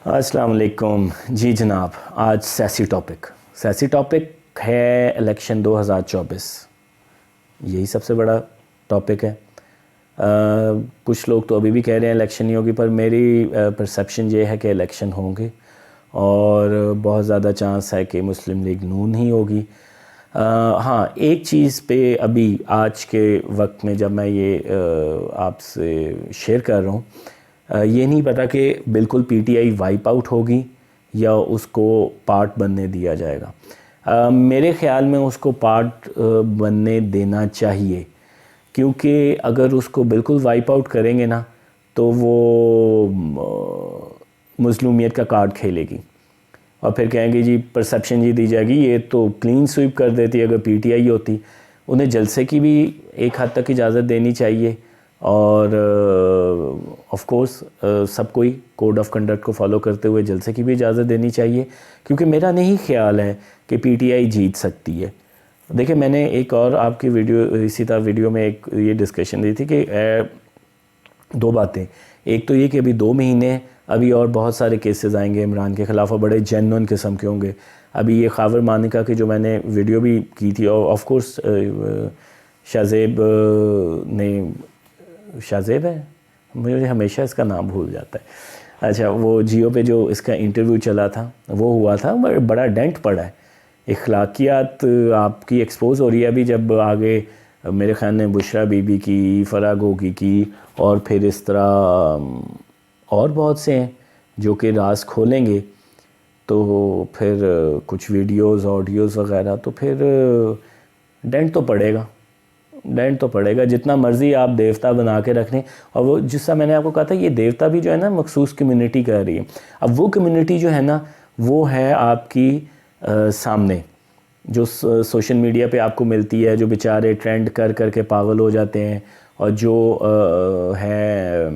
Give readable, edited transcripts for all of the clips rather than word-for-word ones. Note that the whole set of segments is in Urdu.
السلام علیکم جی جناب. آج سیاسی ٹاپک ہے الیکشن 2024. یہی سب سے بڑا ٹاپک ہے. کچھ لوگ تو ابھی بھی کہہ رہے ہیں الیکشن نہیں ہوگی, پر میری پرسیپشن یہ ہے کہ الیکشن ہوں گے اور بہت زیادہ چانس ہے کہ مسلم لیگ نون ہی ہوگی. ہاں, ایک چیز پہ ابھی آج کے وقت میں جب میں یہ آپ سے شیئر کر رہا ہوں, یہ نہیں پتا کہ بالکل P T I wipe out ہوگی یا اس کو پارٹ بننے دیا جائے گا. میرے خیال میں اس کو پارٹ بننے دینا چاہیے, کیونکہ اگر اس کو بالکل وائپ آؤٹ کریں گے نا تو وہ مظلومیت کا کارڈ کھیلے گی اور پھر کہیں گے جی پرسیپشن یہ دی جائے گی یہ تو کلین سویپ کر دیتی اگر پی ٹی آئی ہوتی. انہیں جلسے کی بھی ایک حد تک اجازت دینی چاہیے اور آف کورس سب کوئی کوڈ آف کنڈکٹ کو فالو کرتے ہوئے جلسے کی بھی اجازت دینی چاہیے, کیونکہ میرا نہیں خیال ہے کہ پی ٹی آئی جیت سکتی ہے. دیکھیں, میں نے ایک اور آپ کی ویڈیو اسی طرح ویڈیو میں ایک یہ ڈسکشن دی تھی کہ دو باتیں. ایک تو یہ کہ ابھی 2 مہینے ابھی اور بہت سارے کیسز آئیں گے عمران کے خلاف اور بڑے جینون قسم کے ہوں گے. ابھی یہ خاور مانیکا کی جو میں نے ویڈیو بھی کی تھی, اور آف کورس شاہزیب ہے, مجھے ہمیشہ اس کا نام بھول جاتا ہے. اچھا, وہ جیو پہ جو اس کا انٹرویو چلا تھا وہ ہوا تھا, بڑا ڈینٹ پڑا ہے. اخلاقیات آپ کی ایکسپوز ہو رہی ہے ابھی, جب آگے میرے خیال نے بشرا بی بی کی, فرا گوگی کی, اور پھر اس طرح اور بہت سے ہیں جو کہ راز کھولیں گے تو پھر کچھ ویڈیوز آڈیوز وغیرہ, تو پھر ڈینٹ تو پڑے گا. جتنا مرضی آپ دیوتا بنا کے رکھیں, اور وہ جس طرح میں نے آپ کو کہا تھا یہ دیوتا بھی جو ہے نا مخصوص کمیونٹی کر رہی ہے. اب وہ کمیونٹی جو ہے نا وہ ہے آپ کی سامنے جو سوشل میڈیا پہ آپ کو ملتی ہے, جو بیچارے ٹرینڈ کر کے پاگل ہو جاتے ہیں, اور جو ہے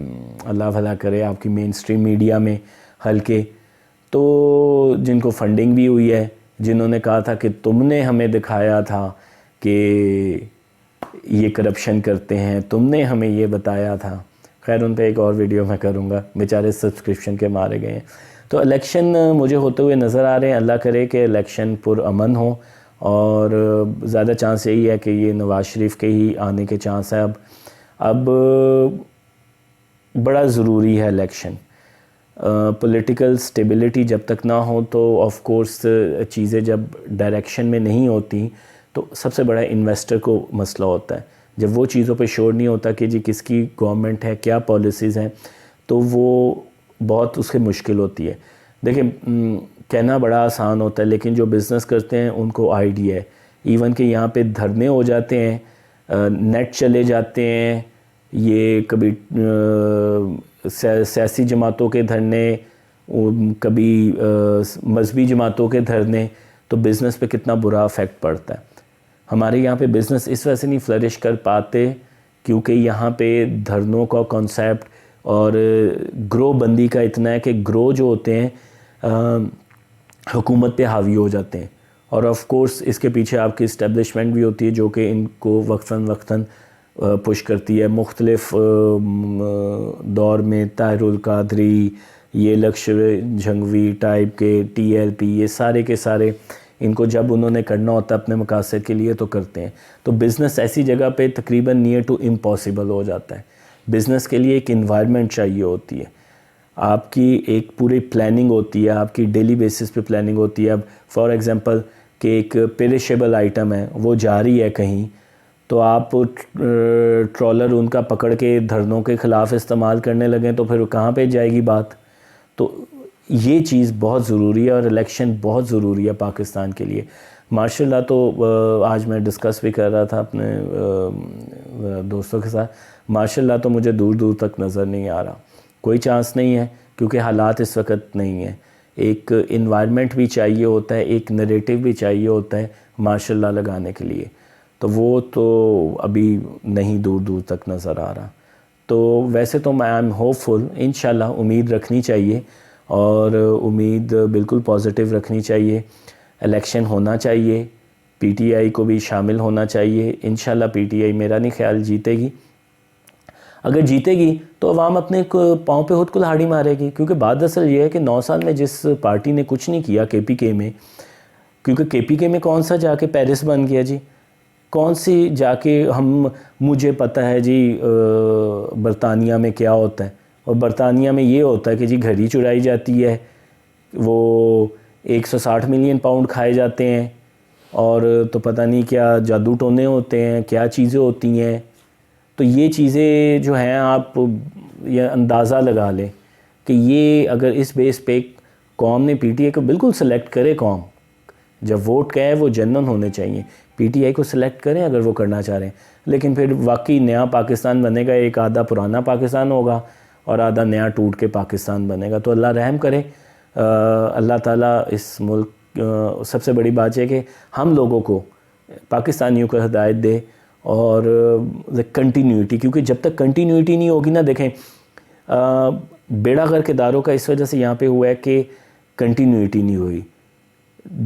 اللہ بھلا کرے آپ کی مین سٹریم میڈیا میں ہلکے, تو جن کو فنڈنگ بھی ہوئی ہے, جنہوں نے کہا تھا کہ تم نے ہمیں دکھایا تھا کہ یہ کرپشن کرتے ہیں, تم نے ہمیں یہ بتایا تھا. خیر, ان پہ ایک اور ویڈیو میں کروں گا, بیچارے سبسکرپشن کے مارے گئے ہیں. تو الیکشن مجھے ہوتے ہوئے نظر آ رہے ہیں. اللہ کرے کہ الیکشن پرامن ہو, اور زیادہ چانس یہی ہے کہ یہ نواز شریف کے ہی آنے کے چانس ہے. اب بڑا ضروری ہے الیکشن. پولیٹیکل سٹیبلٹی جب تک نہ ہو تو آف کورس چیزیں جب ڈائریکشن میں نہیں ہوتی تو سب سے بڑا انویسٹر کو مسئلہ ہوتا ہے. جب وہ چیزوں پہ شور نہیں ہوتا کہ جی کس کی گورنمنٹ ہے, کیا پالیسیز ہیں, تو وہ بہت اس کی مشکل ہوتی ہے. دیکھیں, کہنا بڑا آسان ہوتا ہے, لیکن جو بزنس کرتے ہیں ان کو آئیڈیا ہے. ایون کہ یہاں پہ دھرنے ہو جاتے ہیں, نیٹ چلے جاتے ہیں, یہ کبھی سیاسی جماعتوں کے دھرنے, کبھی مذہبی جماعتوں کے دھرنے, تو بزنس پہ کتنا برا افیکٹ پڑتا ہے. ہمارے یہاں پہ بزنس اس وجہ سے نہیں فلرش کر پاتے کیونکہ یہاں پہ دھرنوں کا کانسیپٹ اور گروہ بندی کا اتنا ہے کہ گروہ جو ہوتے ہیں حکومت پہ حاوی ہو جاتے ہیں, اور آف کورس اس کے پیچھے آپ کی اسٹیبلشمنٹ بھی ہوتی ہے جو کہ ان کو وقتاً پش کرتی ہے. مختلف دور میں طاہر القادری, یہ لکشر جھنگوی ٹائپ کے, ٹی ایل پی, یہ سارے کے سارے ان کو جب انہوں نے کرنا ہوتا ہے اپنے مقاصد کے لیے تو کرتے ہیں. تو بزنس ایسی جگہ پہ تقریباً نیئر ٹو امپاسبل ہو جاتا ہے. بزنس کے لیے ایک انوائرمنٹ چاہیے ہوتی ہے, آپ کی ایک پوری پلاننگ ہوتی ہے, آپ کی ڈیلی بیسس پہ پلاننگ ہوتی ہے. اب فار ایگزامپل کہ ایک پیریشیبل آئٹم ہے, وہ جا رہی ہے کہیں, تو آپ ٹرالر ان کا پکڑ کے دھرنوں کے خلاف استعمال کرنے لگیں تو پھر کہاں پہ جائے گی بات. تو یہ چیز بہت ضروری ہے, اور الیکشن بہت ضروری ہے پاکستان کے لیے. ماشاء اللہ تو آج میں ڈسکس بھی کر رہا تھا اپنے دوستوں کے ساتھ, ماشاء اللہ تو مجھے دور دور تک نظر نہیں آ رہا, کوئی چانس نہیں ہے, کیونکہ حالات اس وقت نہیں ہیں. ایک انوائرمنٹ بھی چاہیے ہوتا ہے, ایک نریٹو بھی چاہیے ہوتا ہے ماشاء اللہ لگانے کے لیے, تو وہ تو ابھی نہیں دور دور تک نظر آ رہا. تو ویسے تو میں ایم ہوپ فل, انشاءاللہ امید رکھنی چاہیے, اور امید بالکل پازیٹیو رکھنی چاہیے. الیکشن ہونا چاہیے, پی ٹی آئی کو بھی شامل ہونا چاہیے. انشاءاللہ پی ٹی آئی میرا نہیں خیال جیتے گی. اگر جیتے گی تو عوام اپنے پاؤں پہ خود کلہاڑی مارے گی، کیونکہ بات اصل یہ ہے کہ 9 سال میں جس پارٹی نے کچھ نہیں کیا کے پی کے میں، کیونکہ کے پی کے میں کون سا جا کے پیرس بن گیا جی، کون سی جا کے مجھے پتہ ہے جی برطانیہ میں کیا ہوتا ہے، اور برطانیہ میں یہ ہوتا ہے کہ جی گھڑی چرائی جاتی ہے، وہ 160 ملین پاؤنڈ کھائے جاتے ہیں، اور تو پتہ نہیں کیا جادو ٹونے ہوتے ہیں، کیا چیزیں ہوتی ہیں. تو یہ چیزیں جو ہیں آپ یہ اندازہ لگا لیں کہ یہ اگر اس بیس پہ قوم نے پی ٹی آئی کو بالکل سلیکٹ کرے، قوم جب ووٹ کہے وہ جنن ہونے چاہیے، پی ٹی آئی کو سلیکٹ کریں اگر وہ کرنا چاہ رہے ہیں، لیکن پھر واقعی نیا پاکستان بنے گا، ایک آدھا پرانا پاکستان ہوگا اور آدھا نیا ٹوٹ کے پاکستان بنے گا. تو اللہ رحم کرے، اللہ تعالیٰ اس ملک، سب سے بڑی بات ہے کہ ہم لوگوں کو، پاکستانیوں کو ہدایت دے اور کنٹینیوٹی، کیونکہ جب تک کنٹینیوٹی نہیں ہوگی نا، دیکھیں بیڑا غرق اداروں کا اس وجہ سے یہاں پہ ہوا ہے کہ کنٹینیوٹی نہیں ہوئی.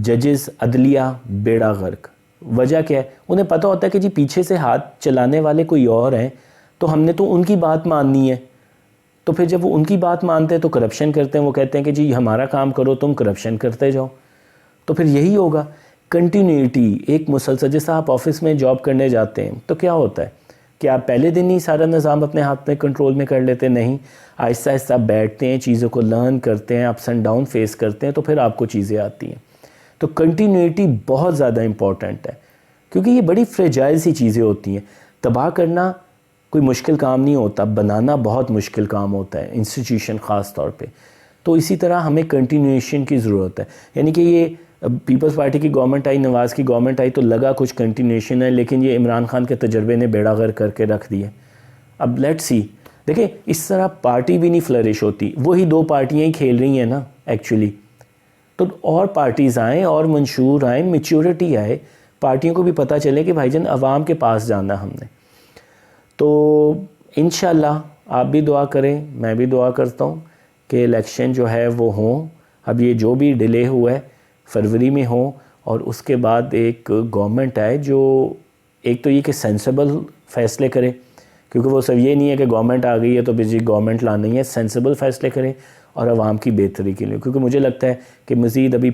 ججز، عدلیہ بیڑا غرق، وجہ کیا ہے؟ انہیں پتہ ہوتا ہے کہ جی پیچھے سے ہاتھ چلانے والے کوئی اور ہیں، تو ہم نے تو ان کی بات ماننی ہے. تو پھر جب وہ ان کی بات مانتے ہیں تو کرپشن کرتے ہیں، وہ کہتے ہیں کہ جی ہمارا کام کرو، تم کرپشن کرتے جاؤ. تو پھر یہی ہوگا کنٹینیوٹی، ایک مسلسل. جیسا آپ آفس میں جاب کرنے جاتے ہیں تو کیا ہوتا ہے کہ آپ پہلے دن ہی سارا نظام اپنے ہاتھ میں کنٹرول میں کر لیتے؟ نہیں، آہستہ آہستہ بیٹھتے ہیں، چیزوں کو لرن کرتے ہیں، اپس اینڈ ڈاؤن فیس کرتے ہیں، تو پھر آپ کو چیزیں آتی ہیں. تو کنٹینیوٹی بہت زیادہ امپورٹنٹ ہے، کیونکہ یہ بڑی فریجائل سی چیزیں ہوتی ہیں. تباہ کرنا کوئی مشکل کام نہیں ہوتا، بنانا بہت مشکل کام ہوتا ہے، انسٹیٹیوشن خاص طور پہ. تو اسی طرح ہمیں کنٹینیوشن کی ضرورت ہے. یعنی کہ یہ پیپلز پارٹی کی گورنمنٹ آئی، نواز کی گورنمنٹ آئی، تو لگا کچھ کنٹینیوشن ہے، لیکن یہ عمران خان کے تجربے نے بیڑا غرق کر کے رکھ دیے. اب لیٹ سی، دیکھیں اس طرح پارٹی بھی نہیں فلرش ہوتی، وہی 2 پارٹیاں ہی کھیل رہی ہیں نا ایکچولی. تو اور پارٹیز آئیں اور منشور آئیں، میچورٹی آئے، پارٹیوں کو بھی پتہ چلے کہ بھائی جان عوام کے پاس جانا ہم نے. تو انشاءاللہ آپ بھی دعا کریں، میں بھی دعا کرتا ہوں کہ الیکشن جو ہے وہ ہوں. اب یہ جو بھی ڈیلے ہوا ہے فروری میں ہوں، اور اس کے بعد ایک گورنمنٹ آئے جو ایک تو یہ کہ سینسیبل فیصلے کرے، کیونکہ وہ سب یہ نہیں ہے کہ گورنمنٹ آ گئی ہے تو بس جی گورنمنٹ لانی ہے. سینسیبل فیصلے کرے اور عوام کی بہتری کے لیے، کیونکہ مجھے لگتا ہے کہ مزید ابھی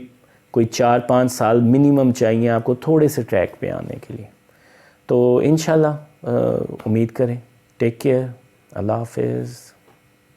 کوئی 4-5 سال منیمم چاہیے آپ کو تھوڑے سے ٹریک پہ آنے کے لیے. تو انشاءاللہ امید کریں. ٹیک کیئر، اللہ حافظ.